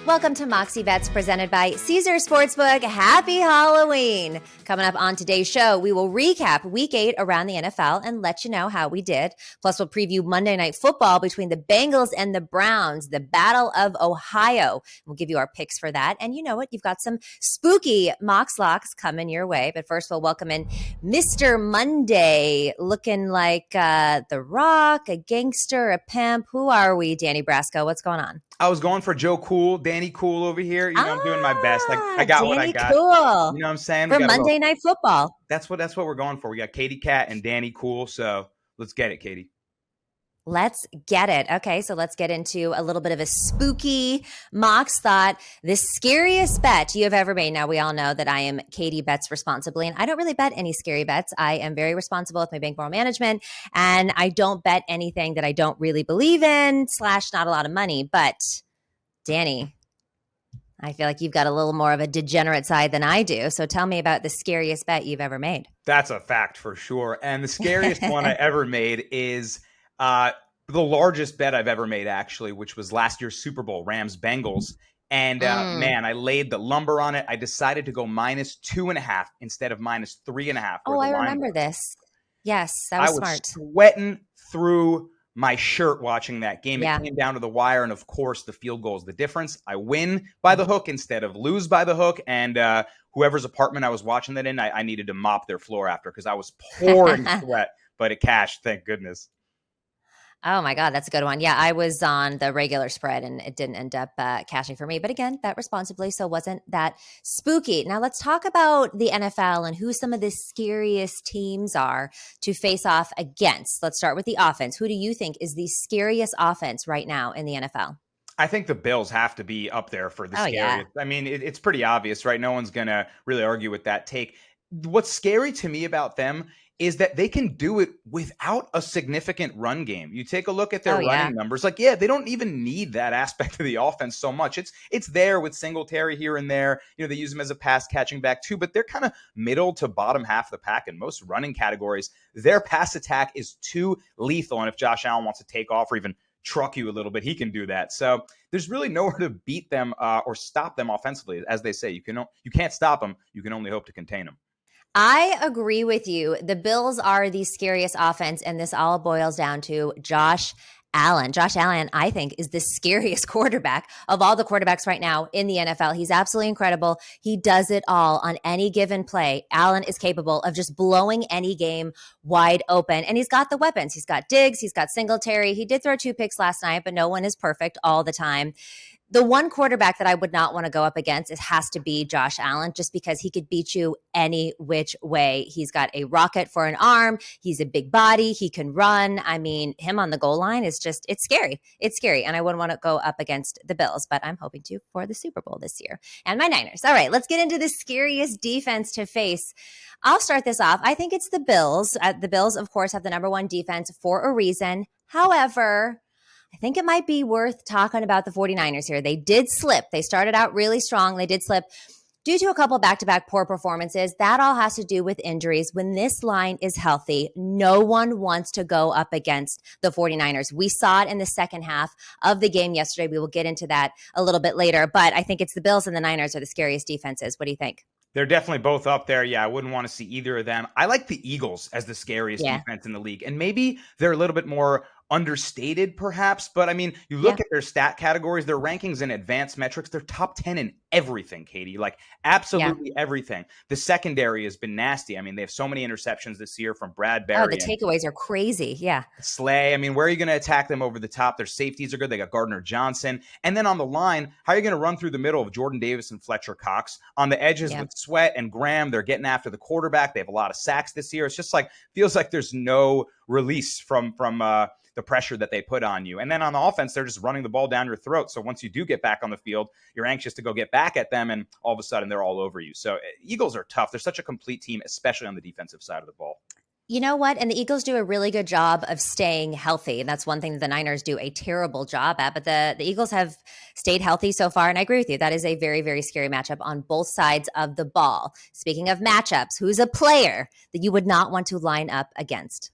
Welcome to Moxie Bets presented by Caesar Sportsbook. Happy Halloween. Coming up on today's show, we will recap Week 8 around the NFL and let you know how we did. Plus, we'll preview Monday Night Football between the Bengals and the Browns, the Battle of Ohio. We'll give you our picks for that. And you know what? You've got some spooky Mox Locks coming your way. But first, we'll welcome in Mr. Monday, looking like The Rock, a gangster, a pimp. Who are we, Danny Brasco? What's going on? I was going for Joe Cool, Danny Cool over here. I'm doing my best. I got Danny what I got. Cool. You know what I'm saying? For Monday Night Football. That's what we're going for. We got Katie Cat and Danny Cool. So let's get it, Katie. Let's get it. Okay, so let's get into a little bit of a spooky Mox thought. The scariest bet you have ever made. Now, we all know that I am Katie Bets responsibly, and I don't really bet any scary bets. I am very responsible with my bankroll management, and I don't bet anything that I don't really believe in / not a lot of money. But, Danny, I feel like you've got a little more of a degenerate side than I do. So tell me about the scariest bet you've ever made. That's a fact for sure. And the scariest one I ever made is the largest bet I've ever made, actually, which was last year's Super Bowl, Rams-Bengals. And man, I laid the lumber on it. I decided to go -2.5 instead of -3.5. Oh, I remember this. Yes, that was smart. I was sweating through my shirt watching that game. Yeah. It came down to the wire, and of course, the field goal is the difference. I win by the hook instead of lose by the hook. And whoever's apartment I was watching that in, I needed to mop their floor after because I was pouring sweat, but it cashed, thank goodness. Oh my God, that's a good one. Yeah, I was on the regular spread and it didn't end up cashing for me. But again, bet responsibly, so wasn't that spooky. Now let's talk about the NFL and who some of the scariest teams are to face off against. Let's start with the offense. Who do you think is the scariest offense right now in the NFL? I think the Bills have to be up there for the scariest. Yeah. I mean, it's pretty obvious, right? No one's going to really argue with that take. What's scary to me about them is that they can do it without a significant run game. You take a look at their running numbers. Like, yeah, they don't even need that aspect of the offense so much. It's there with Singletary here and there. You know, they use them as a pass catching back too, but they're kind of middle to bottom half of the pack in most running categories. Their pass attack is too lethal. And if Josh Allen wants to take off or even truck you a little bit, he can do that. So there's really nowhere to beat them or stop them offensively. As they say, you can't stop them. You can only hope to contain them. I agree with you. The Bills are the scariest offense, and this all boils down to Josh Allen. Josh Allen, I think, is the scariest quarterback of all the quarterbacks right now in the NFL. He's absolutely incredible. He does it all on any given play. Allen is capable of just blowing any game wide open, and he's got the weapons. He's got Diggs. He's got Singletary. He did throw 2 picks last night, but no one is perfect all the time. The one quarterback that I would not want to go up against, it has to be Josh Allen, just because he could beat you any which way. He's got a rocket for an arm. He's a big body. He can run. I mean, him on the goal line is just, it's scary. It's scary. And I wouldn't want to go up against the Bills, but I'm hoping to for the Super Bowl this year and my Niners. All right, let's get into the scariest defense to face. I'll start this off. I think it's the Bills. The Bills, of course, have the number 1 defense for a reason. However, I think it might be worth talking about the 49ers here. They did slip. They started out really strong. They did slip due to a couple back-to-back poor performances. That all has to do with injuries. When this line is healthy, no one wants to go up against the 49ers. We saw it in the second half of the game yesterday. We will get into that a little bit later. But I think it's the Bills and the Niners are the scariest defenses. What do you think? They're definitely both up there. Yeah, I wouldn't want to see either of them. I like the Eagles as the scariest defense in the league. And maybe they're a little bit more understated perhaps, but I mean, you look at their stat categories, their rankings and advanced metrics, they're top 10 in everything, Katie, like absolutely everything. The secondary has been nasty. I mean, they have so many interceptions this year from Bradbury. Oh, the takeaways are crazy. Yeah. Slay. I mean, where are you going to attack them over the top? Their safeties are good. They got Gardner Johnson. And then on the line, how are you going to run through the middle of Jordan Davis and Fletcher Cox? On the edges with Sweat and Graham, they're getting after the quarterback. They have a lot of sacks this year. It's just like, feels like there's no release from the pressure that they put on you. And then on the offense, they're just running the ball down your throat. So once you do get back on the field, you're anxious to go get back at them, and all of a sudden they're all over you. So Eagles are tough. They're such a complete team, especially on the defensive side of the ball. You know what? And the Eagles do a really good job of staying healthy. And that's one thing that the Niners do a terrible job at. But the Eagles have stayed healthy so far. And I agree with you. That is a very, very scary matchup on both sides of the ball. Speaking of matchups, who's a player that you would not want to line up against?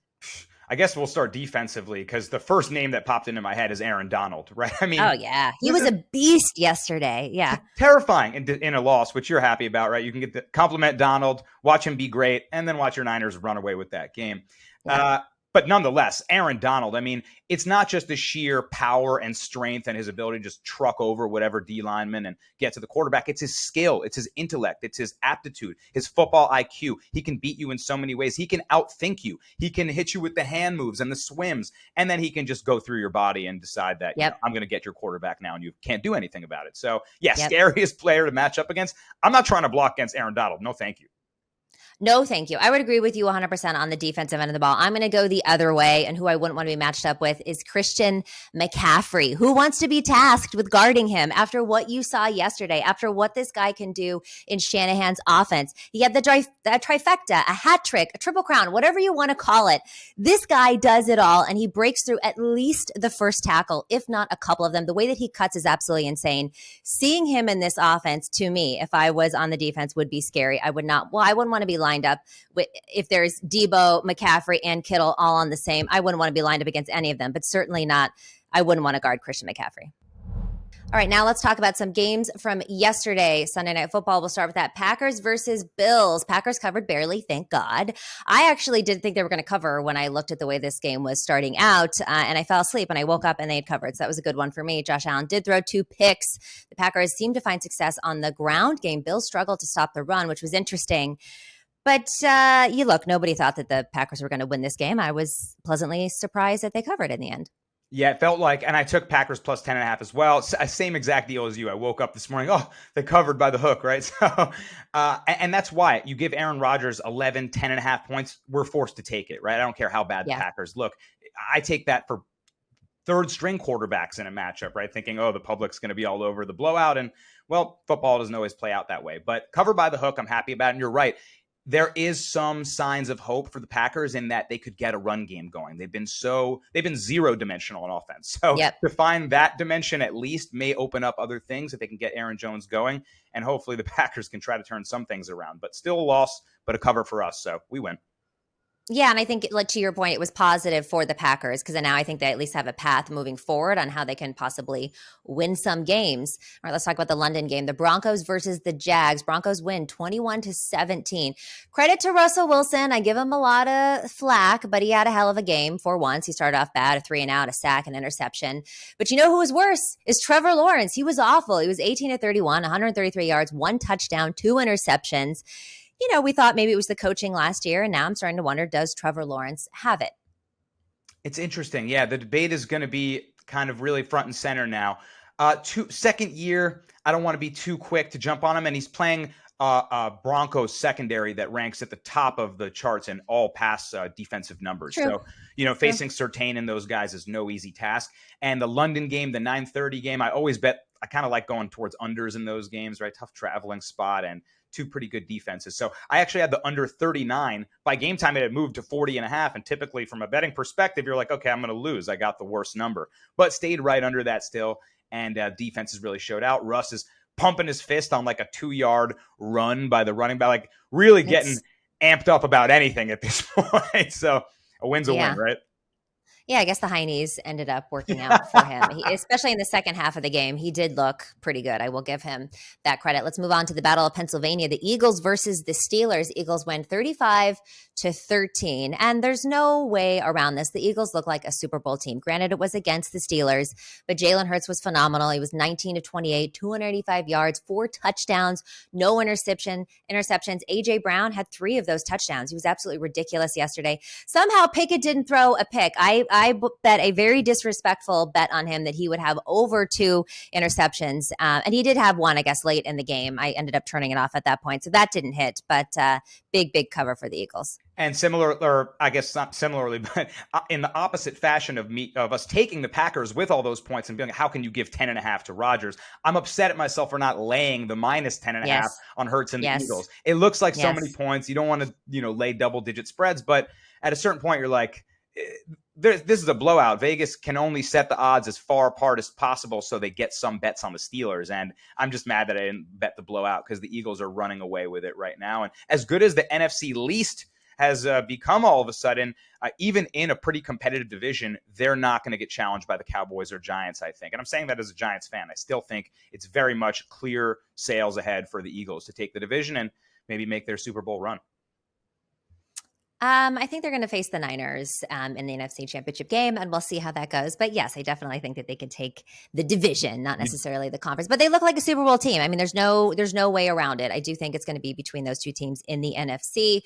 I guess we'll start defensively because the first name that popped into my head is Aaron Donald, right? I mean, oh yeah, he was a beast yesterday. Yeah, terrifying in a loss, which you're happy about, right? You can get the compliment Donald, watch him be great, and then watch your Niners run away with that game. Yeah. But nonetheless, Aaron Donald, I mean, it's not just the sheer power and strength and his ability to just truck over whatever D lineman and get to the quarterback. It's his skill. It's his intellect. It's his aptitude, his football IQ. He can beat you in so many ways. He can outthink you. He can hit you with the hand moves and the swims. And then he can just go through your body and decide that, I'm going to get your quarterback now and you can't do anything about it. So, scariest player to match up against. I'm not trying to block against Aaron Donald. No, thank you. No, thank you. I would agree with you 100% on the defensive end of the ball. I'm going to go the other way, and who I wouldn't want to be matched up with is Christian McCaffrey. Who wants to be tasked with guarding him after what you saw yesterday, after what this guy can do in Shanahan's offense? He had the trifecta, a hat trick, a triple crown, whatever you want to call it. This guy does it all, and he breaks through at least the first tackle, if not a couple of them. The way that he cuts is absolutely insane. Seeing him in this offense, to me, if I was on the defense, would be scary. I wouldn't want to be lined up with, if there's Debo, McCaffrey, and Kittle all on the same. I wouldn't want to be lined up against any of them, but certainly not. I wouldn't want to guard Christian McCaffrey. All right, now let's talk about some games from yesterday, Sunday Night Football. We'll start with that. Packers versus Bills. Packers covered barely, thank God. I actually didn't think they were going to cover when I looked at the way this game was starting out, and I fell asleep, and I woke up, and they had covered, so that was a good one for me. Josh Allen did throw 2 picks. The Packers seemed to find success on the ground game. Bills struggled to stop the run, which was interesting. But nobody thought that the Packers were going to win this game. I was pleasantly surprised that they covered in the end. Yeah, it felt like, and I took Packers plus 10.5 as well. Same exact deal as you. I woke up this morning, they covered by the hook, right? So, and that's why you give Aaron Rodgers 11, 10.5 points. We're forced to take it, right? I don't care how bad the Packers look. I take that for third string quarterbacks in a matchup, right? Thinking, the public's going to be all over the blowout. And well, football doesn't always play out that way, but cover by the hook, I'm happy about it. And you're right. There is some signs of hope for the Packers in that they could get a run game going. They've been zero dimensional on offense. So to find that dimension at least may open up other things if they can get Aaron Jones going. And hopefully the Packers can try to turn some things around, but still a loss, but a cover for us. So we win. Yeah, and I think, like, to your point, it was positive for the Packers because now I think they at least have a path moving forward on how they can possibly win some games. All right, let's talk about the London game. The Broncos versus the Jags. Broncos win 21-17. Credit to Russell Wilson. I give him a lot of flack, but he had a hell of a game for once. He started off bad, a 3-and-out, a sack, an interception. But you know who was worse is Trevor Lawrence. He was awful. He was 18-31, 133 yards, 1 touchdown, 2 interceptions. We thought maybe it was the coaching last year, and now I'm starting to wonder, does Trevor Lawrence have it? It's interesting. Yeah, the debate is going to be kind of really front and center now. Second year, I don't want to be too quick to jump on him, and he's playing Broncos secondary that ranks at the top of the charts in all pass defensive numbers. True. So, facing Surtain and those guys is no easy task. And the London game, the 9:30 game, I always bet I kind of like going towards unders in those games, right? Tough traveling spot and 2 pretty good defenses. So I actually had the under 39. By game time, it had moved to 40.5. And typically from a betting perspective, you're like, okay, I'm going to lose. I got the worst number, but stayed right under that still. And defenses really showed out. Russ is pumping his fist on like a 2-yard run by the running back, like really getting amped up about anything at this point. So a win's a win, right? Yeah, I guess the high knees ended up working out for him, especially in the second half of the game. He did look pretty good. I will give him that credit. Let's move on to the Battle of Pennsylvania, the Eagles versus the Steelers. Eagles win 35-13, and there's no way around this. The Eagles look like a Super Bowl team. Granted, it was against the Steelers, but Jalen Hurts was phenomenal. He was 19-28, 285 yards, 4 touchdowns, no interceptions. A.J. Brown had 3 of those touchdowns. He was absolutely ridiculous yesterday. Somehow Pickett didn't throw a pick. I bet a very disrespectful bet on him that he would have over 2 interceptions. And he did have 1, I guess, late in the game. I ended up turning it off at that point. So that didn't hit, but big cover for the Eagles. And similar, or I guess not similarly, but in the opposite fashion of us taking the Packers with all those points and being like, how can you give 10.5 to Rodgers? I'm upset at myself for not laying the minus 10.5 on Hurts and the Eagles. It looks like so many points. You don't want to, lay double-digit spreads, but at a certain point, you're like, this is a blowout. Vegas can only set the odds as far apart as possible so they get some bets on the Steelers. And I'm just mad that I didn't bet the blowout because the Eagles are running away with it right now. And as good as the NFC least has become all of a sudden, even in a pretty competitive division, they're not going to get challenged by the Cowboys or Giants, I think. And I'm saying that as a Giants fan. I still think it's very much clear sails ahead for the Eagles to take the division and maybe make their Super Bowl run. I think they're going to face the Niners in the NFC Championship game, and we'll see how that goes. But yes, I definitely think that they could take the division, not necessarily the conference. But they look like a Super Bowl team. I mean, there's no way around it. I do think it's going to be between those two teams in the NFC.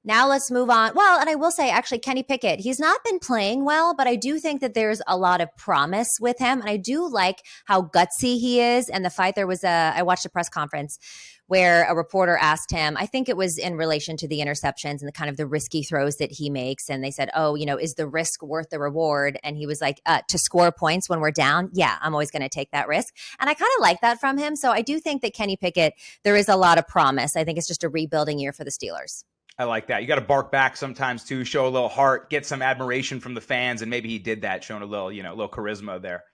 Now let's move on. Well, and I will say, actually, Kenny Pickett, he's not been playing well, but I do think that there's a lot of promise with him. And I do like how gutsy he is. And the fight, I watched a press conference where a reporter asked him, I think it was in relation to the interceptions and the kind of the risky throws that he makes. And they said, oh, is the risk worth the reward? And he was like, to score points when we're down. Yeah, I'm always going to take that risk. And I kind of like that from him. So I do think that Kenny Pickett, there is a lot of promise. I think it's just a rebuilding year for the Steelers. I like that. You got to bark back sometimes too, show a little heart, get some admiration from the fans. And maybe he did that, showing a little, little charisma there.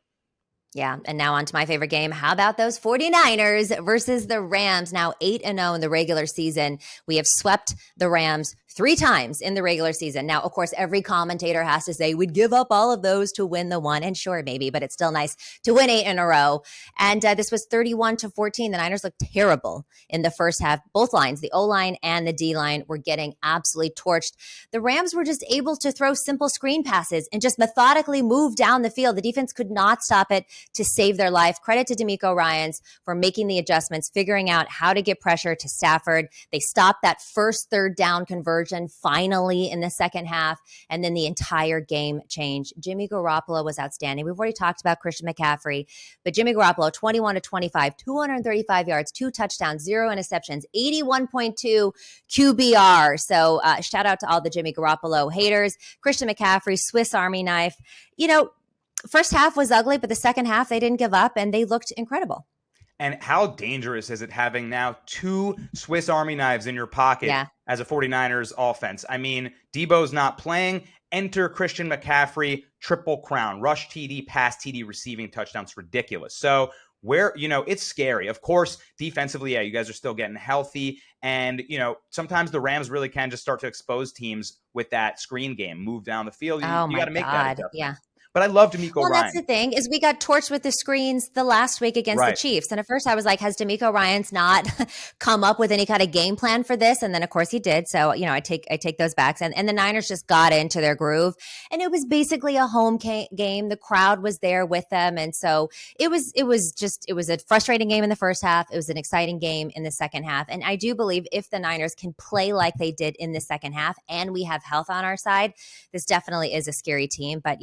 Yeah, and now on to my favorite game. How about those 49ers versus the Rams? Now 8-0 in the regular season. We have swept the Rams 3 times in the regular season. Now, of course, every commentator has to say we'd give up all of those to win the one. And sure, maybe, but it's still nice to win 8 in a row. And this was 31-14. The Niners looked terrible in the first half. Both lines, the O-line and the D-line, were getting absolutely torched. The Rams were just able to throw simple screen passes and just methodically move down the field. The defense could not stop it to save their life. Credit to DeMeco Ryans for making the adjustments, figuring out how to get pressure to Stafford. They stopped that first third down conversion finally in the second half, and then the entire game changed. Jimmy Garoppolo was outstanding. We've already talked about Christian McCaffrey, but Jimmy Garoppolo, 21-25, 235 yards, 2 touchdowns, 0 interceptions, 81.2 QBR. So shout out to all the Jimmy Garoppolo haters. Christian McCaffrey, Swiss Army knife. First half was ugly, but the second half, they didn't give up, and they looked incredible. And how dangerous is it having now 2 Swiss Army knives in your pocket as a 49ers offense? I mean, Debo's not playing. Enter Christian McCaffrey, triple crown, rush TD, pass TD, receiving touchdowns. Ridiculous. So it's scary. Of course, defensively, you guys are still getting healthy. And, sometimes the Rams really can just start to expose teams with that screen game, move down the field. You got to make that adjustment. Yeah. But I love DeMeco Ryan. Well, that's the thing, is we got torched with the screens the last week against the Chiefs. And at first I was like, has DeMeco Ryans not come up with any kind of game plan for this? And then of course he did. So, I take those backs. And the Niners just got into their groove. And it was basically a home game. The crowd was there with them. And so it was a frustrating game in the first half. It was an exciting game in the second half. And I do believe if the Niners can play like they did in the second half and we have health on our side, this definitely is a scary team. But,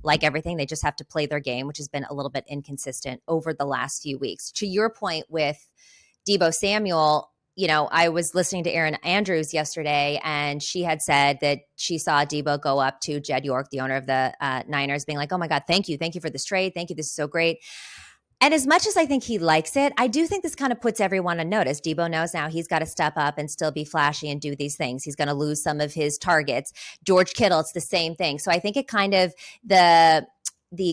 like everything, they just have to play their game, which has been a little bit inconsistent over the last few weeks. To your point with Deebo Samuel, I was listening to Erin Andrews yesterday, and she had said that she saw Deebo go up to Jed York, the owner of the Niners, being like, oh my God, thank you for this trade. Thank you. This is so great. And as much as I think he likes it, I do think this kind of puts everyone on notice. Deebo knows now he's got to step up and still be flashy and do these things. He's going to lose some of his targets. George Kittle, it's the same thing. So I think it kind of the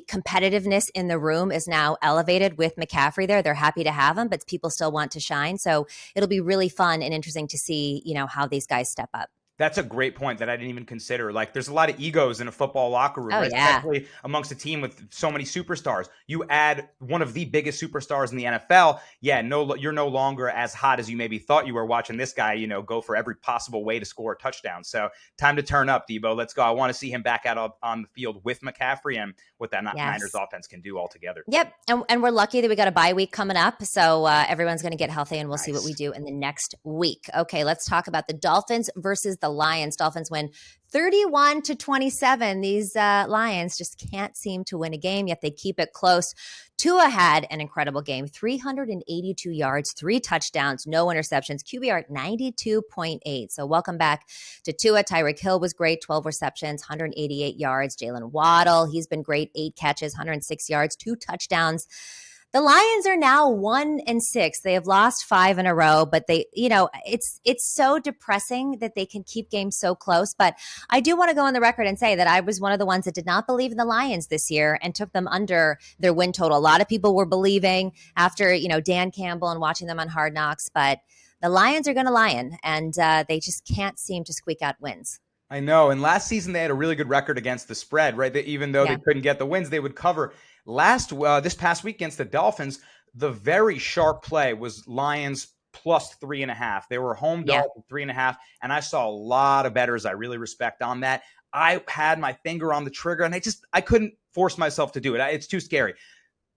competitiveness in the room is now elevated with McCaffrey there. They're happy to have him, but people still want to shine. So it'll be really fun and interesting to see, how these guys step up. That's a great point that I didn't even consider. Like, there's a lot of egos in a football locker room, especially amongst a team with so many superstars. You add one of the biggest superstars in the NFL, you're no longer as hot as you maybe thought you were watching this guy, go for every possible way to score a touchdown. So time to turn up, Deebo. Let's go. I want to see him back out on the field with McCaffrey and what that Niners offense can do altogether. Yep, and we're lucky that we got a bye week coming up, so everyone's going to get healthy, and we'll see what we do in the next week. Okay, let's talk about the Dolphins versus the Lions. Dolphins win 31-27. These Lions just can't seem to win a game, yet they keep it close. Tua had an incredible game, 382 yards, 3 touchdowns, no interceptions, QBR 92.8. So welcome back to Tua. Tyreek Hill was great, 12 receptions, 188 yards. Jalen Waddle, he's been great, 8 catches, 106 yards, 2 touchdowns. The Lions are now 1-6. They have lost 5 in a row, but it's so depressing that they can keep games so close. But I do want to go on the record and say that I was one of the ones that did not believe in the Lions this year and took them under their win total. A lot of people were believing after, Dan Campbell and watching them on Hard Knocks, but the Lions are going to lion, and they just can't seem to squeak out wins. I know. And last season, they had a really good record against the spread, right? Even though they couldn't get the wins, they would cover. This past week against the Dolphins, the very sharp play was Lions plus 3.5. They were home dog for 3.5. And I saw a lot of bettors I really respect on that. I had my finger on the trigger, and I couldn't force myself to do it. It's too scary.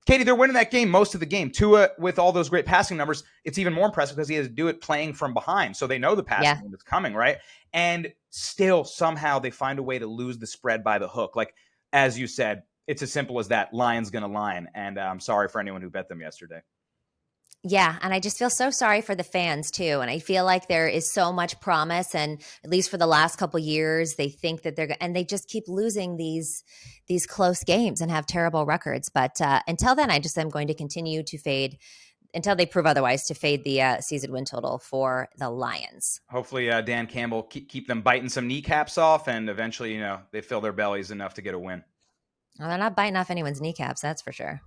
Katie, they're winning that game most of the game. Tua, with all those great passing numbers, it's even more impressive because he has to do it playing from behind. So they know the passing game is coming, right? And still, somehow, they find a way to lose the spread by the hook. Like, as you said, it's as simple as that. Lion's going to lion. And I'm sorry for anyone who bet them yesterday. Yeah, and I just feel so sorry for the fans too. And I feel like there is so much promise, and at least for the last couple years, they think that and they just keep losing these close games and have terrible records. But until then, I just am going to continue to fade until they prove otherwise, to fade the season win total for the Lions. Hopefully, Dan Campbell keep them biting some kneecaps off, and eventually, they fill their bellies enough to get a win. Well, they're not biting off anyone's kneecaps, that's for sure.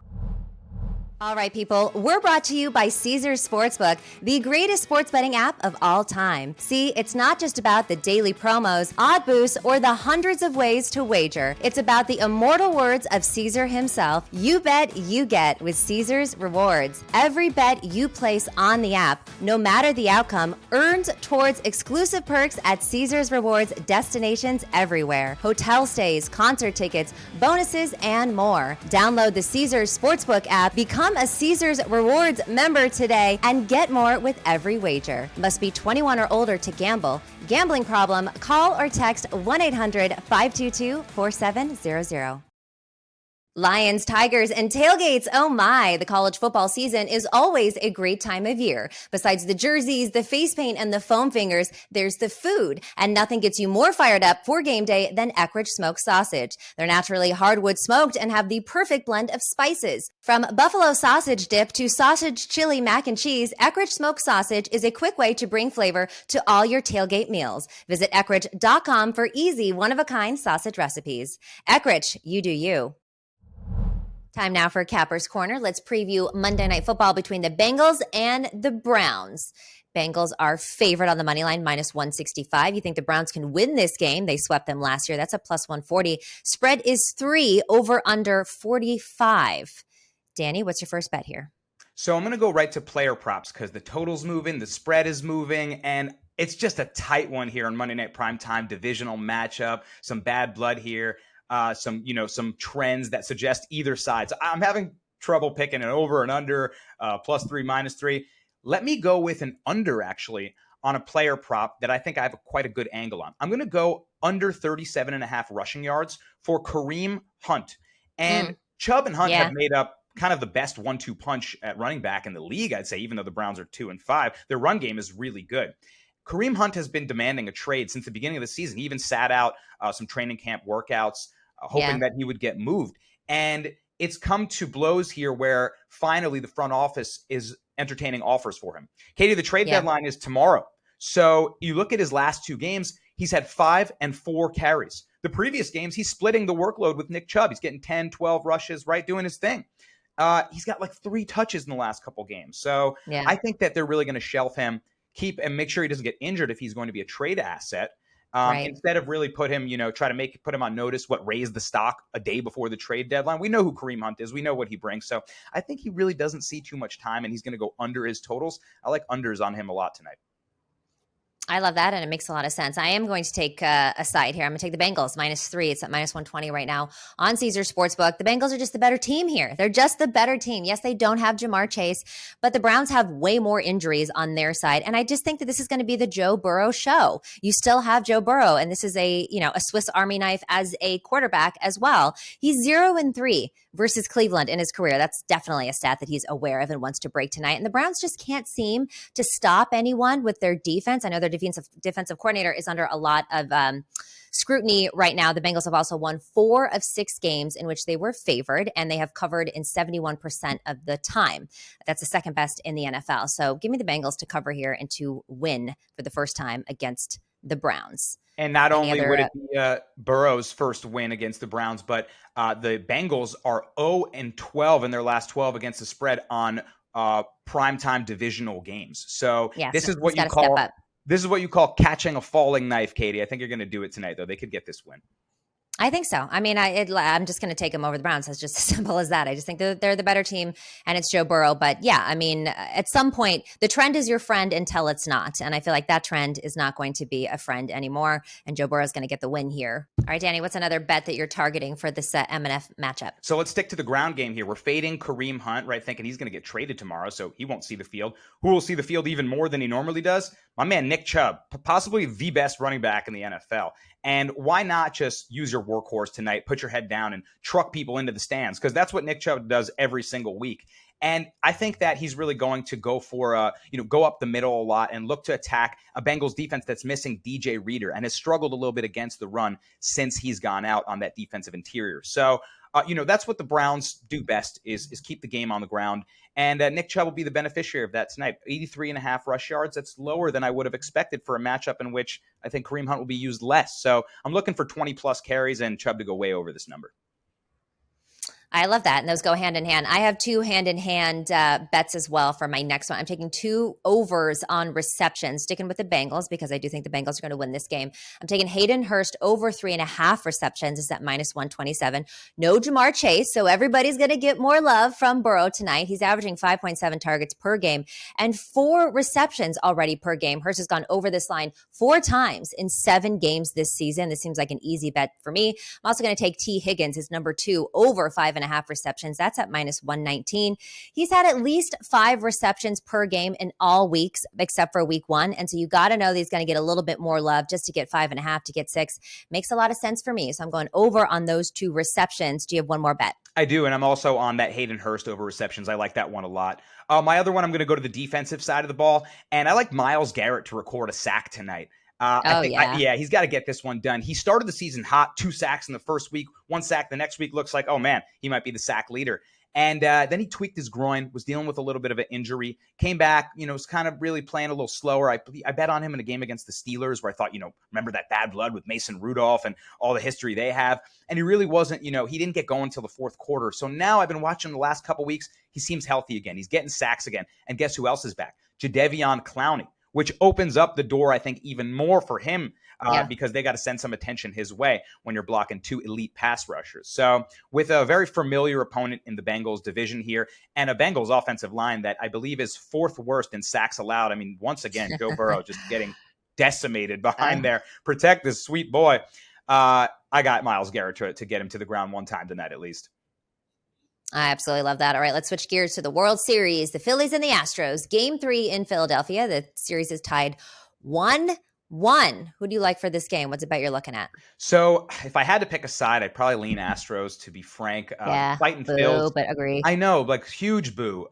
All right, people, we're brought to you by Caesars Sportsbook, the greatest sports betting app of all time. See, it's not just about the daily promos, odd boosts, or the hundreds of ways to wager. It's about the immortal words of Caesar himself. You bet, you get with Caesars Rewards. Every bet you place on the app, no matter the outcome, earns towards exclusive perks at Caesars Rewards destinations everywhere. Hotel stays, concert tickets, bonuses, and more. Download the Caesars Sportsbook app, become a Caesars Rewards member today, and get more with every wager. Must be 21 or older to gamble. Gambling problem? Call or text 1-800-522-4700. Lions, Tigers, and tailgates. Oh my, the college football season is always a great time of year. Besides the jerseys, the face paint, and the foam fingers, there's the food. And nothing gets you more fired up for game day than Eckrich smoked sausage. They're naturally hardwood smoked and have the perfect blend of spices. From buffalo sausage dip to sausage chili mac and cheese, Eckrich smoked sausage is a quick way to bring flavor to all your tailgate meals. Visit Eckrich.com for easy, one-of-a-kind sausage recipes. Eckrich, you do you. Time now for Capper's Corner. Let's preview Monday Night Football between the Bengals and the Browns. Bengals are favored on the money line, minus 165. You think the Browns can win this game? They swept them last year. That's a plus 140. Spread is 3, over under 45. Danny, what's your first bet here? So I'm going to go right to player props because the total's moving, the spread is moving, and it's just a tight one here on Monday Night Primetime, divisional matchup, some bad blood here. Some trends that suggest either side. So I'm having trouble picking an over and under, plus 3, minus 3. Let me go with an under, actually, on a player prop that I think I have quite a good angle on. I'm going to go under 37.5 rushing yards for Kareem Hunt. And Chubb and Hunt have made up kind of the best 1-2 punch at running back in the league, I'd say, even though the Browns are 2-5. Their run game is really good. Kareem Hunt has been demanding a trade since the beginning of the season. He even sat out some training camp workouts, hoping that he would get moved. And it's come to blows here where finally the front office is entertaining offers for him. Katie, the trade deadline is tomorrow. So you look at his last 2 games, he's had 5 and 4 carries. The previous games, he's splitting the workload with Nick Chubb. He's getting 10, 12 rushes, right, doing his thing. He's got like 3 touches in the last couple games. So I think that they're really going to shelf him, keep and make sure he doesn't get injured if he's going to be a trade asset. Instead of really put him, try to put him on notice, raised the stock a day before the trade deadline. We know who Kareem Hunt is. We know what he brings. So I think he really doesn't see too much time, and he's going to go under his totals. I like unders on him a lot tonight. I love that, and it makes a lot of sense. I am going to take a side here. I'm going to take the Bengals, minus 3. It's at minus 120 right now on Caesars Sportsbook. The Bengals are just the better team here. They're just the better team. Yes, they don't have Jamar Chase, but the Browns have way more injuries on their side, and I just think that this is going to be the Joe Burrow show. You still have Joe Burrow, and this is a Swiss Army knife as a quarterback as well. He's 0-3 versus Cleveland in his career. That's definitely a stat that he's aware of and wants to break tonight, and the Browns just can't seem to stop anyone with their defense. I know their defensive coordinator is under a lot of scrutiny right now. The Bengals have also won 4 of 6 games in which they were favored, and they have covered in 71% of the time. That's the second best in the NFL. So give me the Bengals to cover here and to win for the first time against the Browns. And not only would it be Burrow's first win against the Browns, but the Bengals are 0-12 in their last 12 against the spread on primetime divisional games. So yeah, this so is what you call catching a falling knife, Katie. I think you're going to do it tonight, though. They could get this win. I think so. I mean, I'm just going to take them over the Browns. It's just as simple as that. I just think they're the better team, and it's Joe Burrow. But yeah, I mean, at some point, the trend is your friend until it's not. And I feel like that trend is not going to be a friend anymore. And Joe Burrow is going to get the win here. All right, Danny, what's another bet that you're targeting for this MNF matchup? So let's stick to the ground game here. We're fading Kareem Hunt, right? Thinking he's going to get traded tomorrow, so he won't see the field. Who will see the field even more than he normally does? My man, Nick Chubb, possibly the best running back in the NFL. And why not just use your workhorse tonight, put your head down, and truck people into the stands? Because that's what Nick Chubb does every single week. And I think that he's really going to go for, go up the middle a lot and look to attack a Bengals defense that's missing DJ Reader and has struggled a little bit against the run since he's gone out on that defensive interior. So, that's what the Browns do best is keep the game on the ground. And Nick Chubb will be the beneficiary of that tonight. 83.5 rush yards. That's lower than I would have expected for a matchup in which I think Kareem Hunt will be used less. So I'm looking for 20-plus carries and Chubb to go way over this number. I love that. And those go hand in hand. I have two hand in hand bets as well for my next one. I'm taking 2 overs on receptions, sticking with the Bengals because I do think the Bengals are going to win this game. I'm taking Hayden Hurst over 3.5 receptions. Is at minus 127. No Jamar Chase. So everybody's going to get more love from Burrow tonight. He's averaging 5.7 targets per game and 4 receptions already per game. Hurst has gone over this line 4 times in 7 games this season. This seems like an easy bet for me. I'm also going to take T. Higgins, his number 2, over 5.5 receptions. That's at minus 119. He's had at least 5 receptions per game in all weeks except for week 1. And so you got to know that he's going to get a little bit more love just to get 5.5 to get 6. Makes a lot of sense for me. So I'm going over on those 2 receptions. Do you have one more bet? I do, and I'm also on that Hayden Hurst over receptions. I like that one a lot. My other one, I'm going to go to the defensive side of the ball, and I like Myles Garrett to record a sack tonight. He's got to get this one done. He started the season hot, 2 sacks in the first week, 1 sack the next week. Looks like, oh man, he might be the sack leader. And then he tweaked his groin, was dealing with a little bit of an injury, came back, was kind of really playing a little slower. I bet on him in a game against the Steelers where I thought, remember that bad blood with Mason Rudolph and all the history they have. And he really wasn't, he didn't get going until the 4th quarter. So now I've been watching the last couple weeks. He seems healthy again. He's getting sacks again. And guess who else is back? Jadeveon Clowney, which opens up the door, I think, even more for him because they got to send some attention his way when you're blocking 2 elite pass rushers. So with a very familiar opponent in the Bengals division here and a Bengals offensive line that I believe is 4th worst in sacks allowed. I mean, once again, Joe Burrow just getting decimated behind there. Protect this sweet boy. I got Myles Garrett to get him to the ground one time tonight at least. I absolutely love that. All right, let's switch gears to the World Series, the Phillies and the Astros. Game 3 in Philadelphia. The series is tied 1-1. Who do you like for this game? What's the bet you're looking at? So if I had to pick a side, I'd probably lean Astros, to be frank. Fighting Phils. But agree. I know, like huge boo.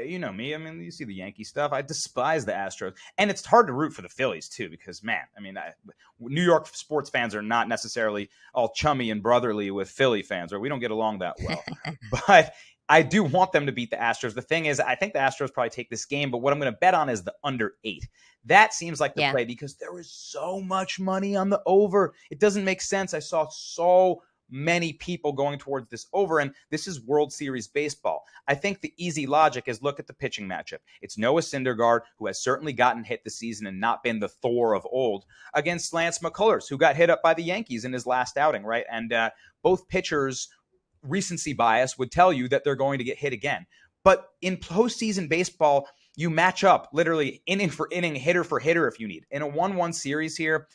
You know me. I mean, you see the Yankee stuff. I despise the Astros. And it's hard to root for the Phillies, too, because, man, I mean, New York sports fans are not necessarily all chummy and brotherly with Philly fans, or we don't get along that well. But I do want them to beat the Astros. The thing is, I think the Astros probably take this game, but what I'm going to bet on is the under 8. That seems like the play because there is so much money on the over. It doesn't make sense. I saw so many people going towards this over, and this is World Series baseball. I think the easy logic is look at the pitching matchup. It's Noah Syndergaard, who has certainly gotten hit this season and not been the Thor of old, against Lance McCullers, who got hit up by the Yankees in his last outing, right? And both pitchers, recency bias would tell you that they're going to get hit again. But in postseason baseball, you match up literally inning for inning, hitter for hitter if you need. In a 1-1 series here,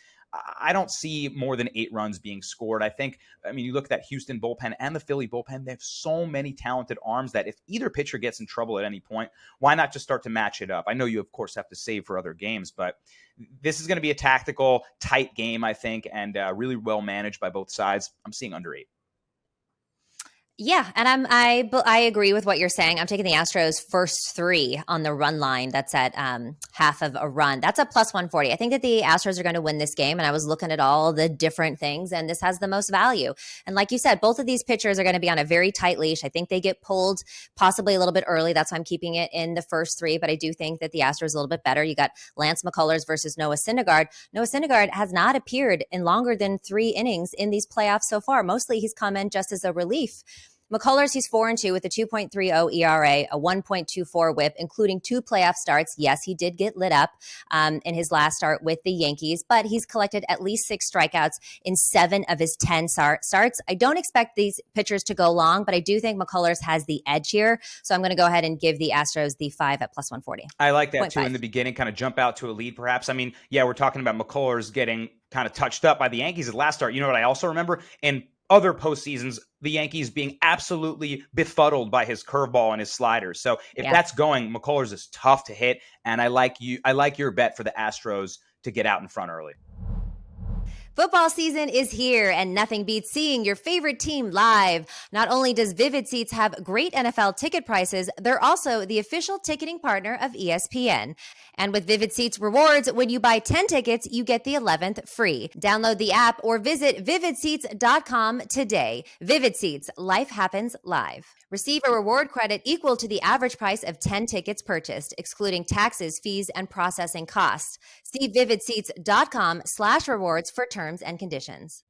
I don't see more than 8 runs being scored. I mean, you look at that Houston bullpen and the Philly bullpen, they have so many talented arms that if either pitcher gets in trouble at any point, why not just start to match it up? I know you, of course, have to save for other games, but this is going to be a tactical, tight game, I think, and really well managed by both sides. I'm seeing under 8. Yeah, and I agree with what you're saying. I'm taking the Astros first 3 on the run line. That's at half of a run. That's a plus 140. I think that the Astros are going to win this game, and I was looking at all the different things, and this has the most value. And like you said, both of these pitchers are going to be on a very tight leash. I think they get pulled possibly a little bit early. That's why I'm keeping it in the first 3, but I do think that the Astros are a little bit better. You got Lance McCullers versus Noah Syndergaard. Noah Syndergaard has not appeared in longer than 3 innings in these playoffs so far. Mostly he's come in just as a relief. McCullers, he's 4-2 with a 2.30 ERA, a 1.24 WHIP, including 2 playoff starts. Yes, he did get lit up in his last start with the Yankees, but he's collected at least 6 strikeouts in 7 of his 10 starts. I don't expect these pitchers to go long, but I do think McCullers has the edge here. So I'm going to go ahead and give the Astros the 5 at plus 140. I like that too in the beginning, kind of jump out to a lead perhaps. I mean, yeah, we're talking about McCullers getting kind of touched up by the Yankees at last start. You know what I also remember? In other postseasons, the Yankees being absolutely befuddled by his curveball and his sliders. So if that's going, McCullers is tough to hit. And I like your bet for the Astros to get out in front early. Football season is here, and nothing beats seeing your favorite team live. Not only does Vivid Seats have great NFL ticket prices, they're also the official ticketing partner of ESPN. And with Vivid Seats rewards, when you buy 10 tickets, you get the 11th free. Download the app or visit vividseats.com today. Vivid Seats, life happens live. Receive a reward credit equal to the average price of 10 tickets purchased, excluding taxes, fees, and processing costs. See vividseats.com/rewards for terms and conditions.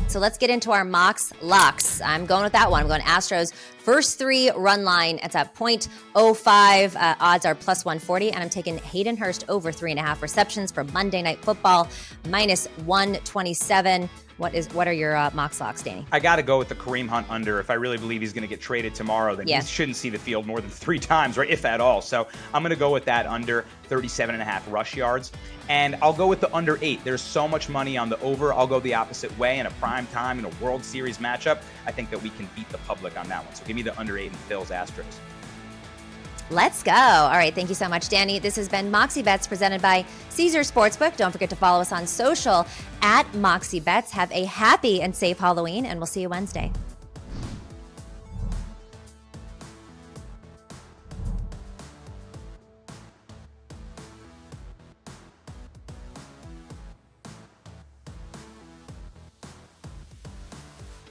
So let's get into our Mox Locks. I'm going with that one. I'm going Astros first 3 run line. It's at 0.05. Odds are plus 140. And I'm taking Hayden Hurst over 3.5 receptions for Monday Night Football, minus 127. What are your Mox Locks, Danny? I got to go with the Kareem Hunt under. If I really believe he's going to get traded tomorrow, then he shouldn't see the field more than 3 times, right? If at all. So I'm going to go with that under 37.5 rush yards. And I'll go with the under 8. There's so much money on the over. I'll go the opposite way in a prime time in a World Series matchup. I think that we can beat the public on that one. So give me the under 8 in Phil's Astros. Let's go. All right. Thank you so much, Danny. This has been Moxie Bets presented by Caesar Sportsbook. Don't forget to follow us on social at Moxie Bets. Have a happy and safe Halloween, and we'll see you Wednesday.